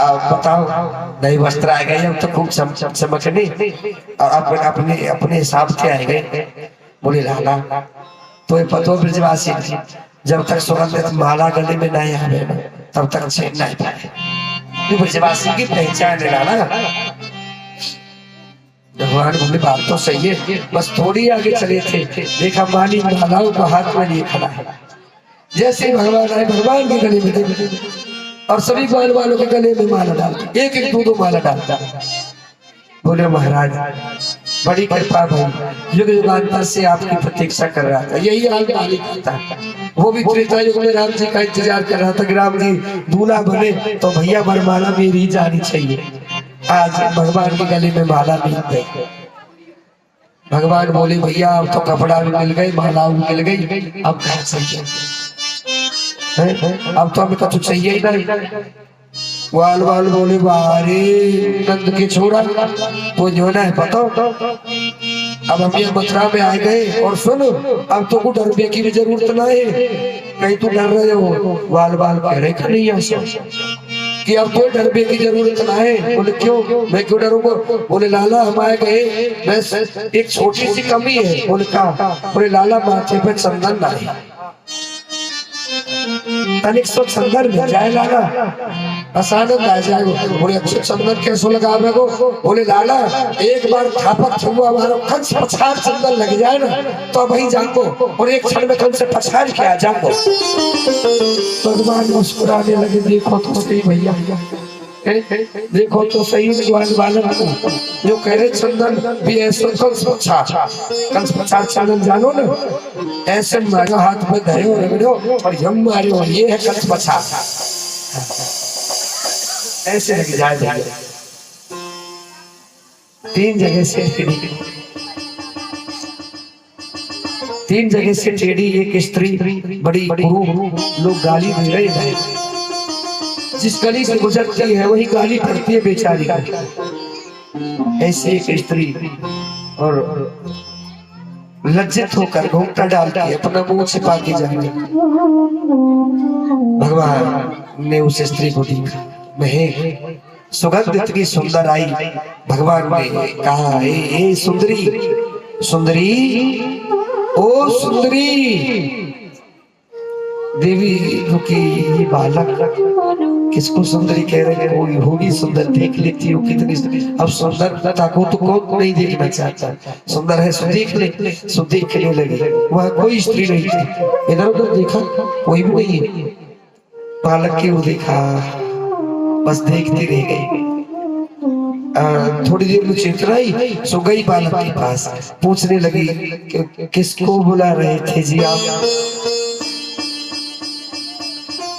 बताओ नई वस्त्र आ गए, अब तो खूब चमकने और अपने अपने हिसाब से आए गए। बोले लाला तो ये पतो ब्रजवासी जब तक सुगंधित माला गले में नहीं आवे तब तक चैन नहीं पाए। ब्रजवासी की पहचान है लाला। भगवान बोले बात तो सही है, बस थोड़ी आगे चले थे देखा माली मालाओं को हाथ में लिए खड़ा है। जैसे ही भगवान आए भगवान के गले में दे और सभी ग्वाल वालों के गले में माला डालता, एक एक दो दो माला डालता। बोले महाराज बड़ी कृपा भाई, युग युगांतर से आपकी प्रतीक्षा कर रहा था, यही आगे आगे था। वो भी त्रेता युग में राम जी का इंतजार कर रहा था कि राम जी दूल्हा बने तो भैया वरमाला मेरी जानी चाहिए। आज भगवान के गले में माला मिल गई। भगवान बोले भैया अब तो कपड़ा भी मिल गई, माला भी मिल गई, अब क्या चाहिए? अब तो हमें कुछ चाहिए ही नहीं। वाल वाल बोले बारे नंद के छोड़ा तो जो ना है पता अब हम ये मथुरा में आ गए और सुन अब तो को डरने की भी जरूरत ना है, कहीं तो डर रहे हो। वाल वाल कह रहे नहीं ऐसा कि अब कोई डरने की जरूरत ना है। बोले क्यों, मैं क्यों डरूंगा? बोले लाला हम आए गए बस एक छोटी सी कमी है। बोले कहा? बोले लाला माथे पे चंदन ना है, तनिक सो चंदन मिल जाए लाला आसानंद आ जाएगा। बोले अच्छे चंदन कैसे लगा मेरे को? बोले लाला एक बार थापक छुआ हमारा कंस पछाड़ चंदन लग जाए ना तो वही जाको और एक क्षण में कंस पछाड़ के आ जाको। भगवान मुस्कुराने लगे, देखो तो सही भैया, देखो तो सही बालक जो कह रहे चंदन भी ऐसे कंस पछाड़ चंदन जानो ना, ऐसे मारो हाथ में धरो रगड़ो और यम मारो, ये है कंस पछाड़। ऐसे लग जाए। तीन जगह से टेढ़ी एक स्त्री बड़ी लोग गाली दे रहे हैं, जिस गली से गुजरती है वही गाली पड़ती है बेचारी। ऐसे एक स्त्री और लज्जित होकर घूंघटा डालती है, अपना मुंह छिपा के जाती। भगवान ने उस स्त्री को देखा, मैं सुगंध इतनी सुंदर आई। भगवान ने कहा ए सुंदरी सुंदरी ओ सुंदरी। देवी रुकी, ये बालक किसको सुंदरी कह रहे हैं? कोई होगी सुंदर, देख लेती हो कितनी। अब सुंदरता को तो कौन नहीं देखना चाहता, सुंदर है सो देख ले। सो देखने लगी, वहां कोई स्त्री नहीं थी। इधर उधर देखा कोई भी नहीं है। बालक की ओर देखा, बस देखती रह गई। थोड़ी देर में चेतना आई, सो गई बालक के पास, पूछने लगी किसको बुला रहे थे जी आप?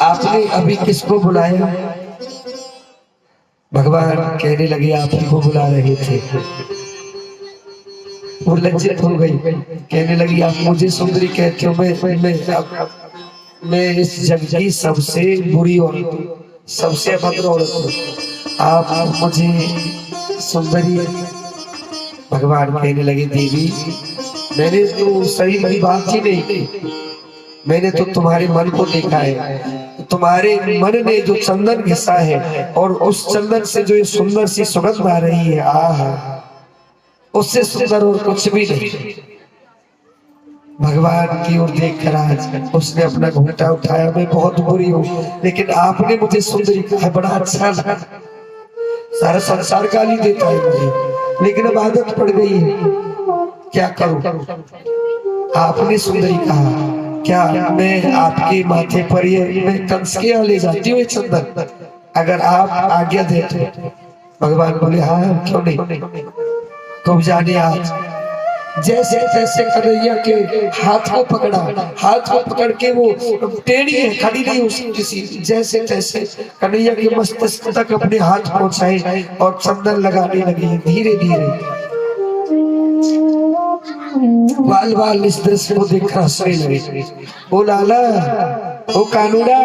आपने अभी किसको बुलाया? भगवान कहने लगे आप ही को बुला रहे थे। वो लज्जित हो गई, कहने लगी आप मुझे सुंदरी कहते हो? मैं इस जग की सबसे बुरी औरत, सबसे अभद्र औरत हूँ, आप मुझे सुंदरी? भगवान कहने लगे देवी मैंने तो सही की बात ही नहीं की, मैंने तो तुम्हारे मन को देखा है। तुम्हारे मन ने जो चंदन घिसा है और उस चंदन से जो ये सुंदर सी सुगंध आ रही है, आहा उससे सुंदर और कुछ भी नहीं। भगवान की ओर देखकर आज उसने अपना घूंघटा उठाया, मैं बहुत बुरी हूँ लेकिन आपने मुझे सुंदरी कहा, बड़ा अच्छा लगा। सारा संसार गाली देता है मुझे, लेकिन अब आदत पड़ गई है, क्या करूं? आपने सुंदरी कहा, क्या मैं आपके माथे पर ये मैं कंस के यहाँ ले जाती हूँ चंदन, अगर आप आज्ञा दे तो? भगवान बोले हाँ क्यों नहीं, तुम जाने आज जैसे तैसे कन्हैया के हाथ को पकड़ा, हाथ को पकड़ के वो टेढ़ी है, खड़ी नहीं हो सकती सी, जैसे तैसे कन्हैया के मस्तक तक अपने हाथ पहुंचाए और चंदन लगाने लगी धीरे धीरे। बाल बाल इस दृश्य को देखकर हंसने लगे। ओ लाला, ओ कानूड़ा।